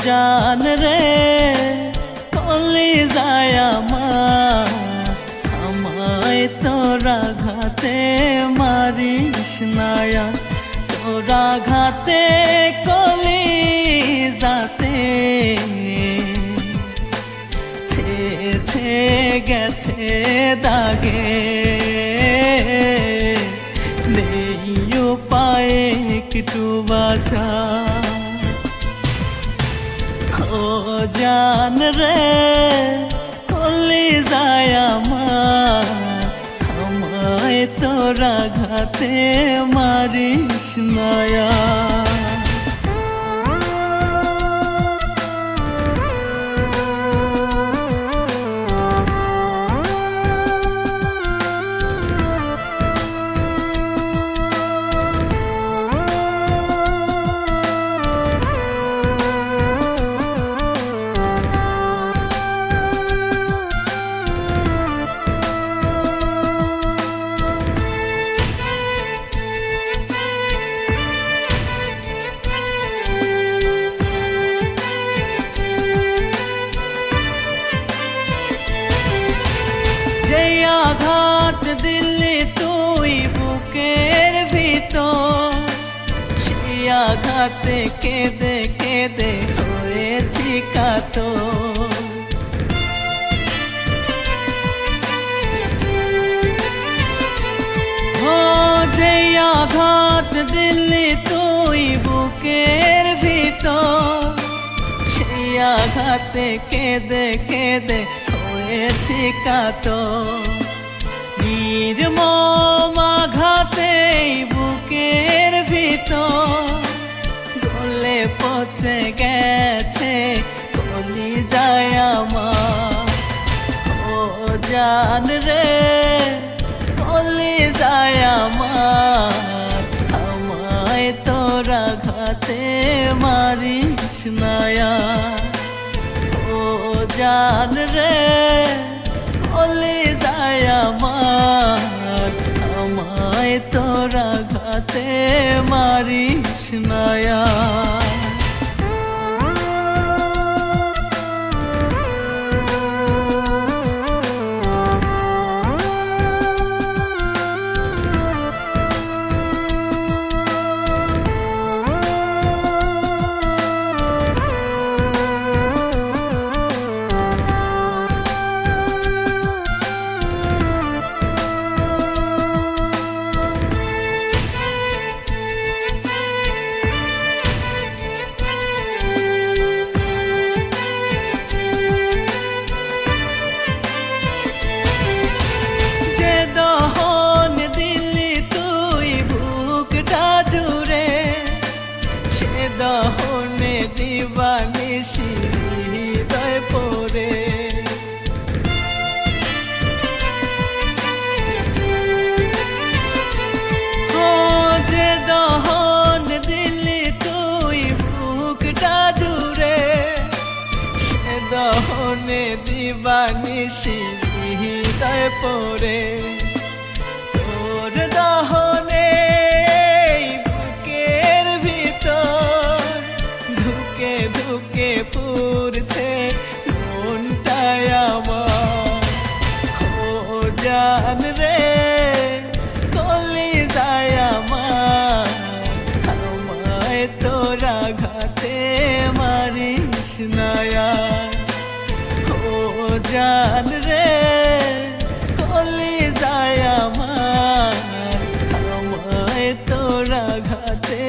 জান রে কলিজায় আমার, আমায় তোরা ঘাতে মারিস না আর। তোরা ঘাতে কলিজাতে ছে ছে গেছে দাগে, নেই উপায়ে একটু বাঁচা। ও জান রে কলিজায় আমার, আমায় তোরা ঘাতে মারিস না আর। আঘাত দিলি তুই বুকের ভিতর, সেই আঘাতে কেঁদে কেঁদে হয়েছি কাতর। ও যে আঘাত দিলি তুই বুকের ভিতর, সেই আঘাতে কেঁদে কেঁদে হয়েছি কাতর। নির্মম আঘাতে বুকের ভিতর গলে পচে গেছে কলিজায় আমার। ও জান রে কলিজায় আমার, আমায় তোরা ঘাতে মারিস না আর। ও জান রে কলিজায় আমার, আমায় তোরা ঘাতে মারিস না আর। দহনে দিবানিশি হৃদয় পড়ে, ও যে দহন দিলি তুই বুকটা জুড়ে, সে দহনে দিবানিশি হৃদয় পড়ে। তোর দহনে ধুকে পুরছে মনটাই আমার। ও জান রে কলিজায় আমার, আমায় তোরা ঘাতে মারিস না আর। ও জান রে কলিজায় আমার, আমায় তোরা ঘাতে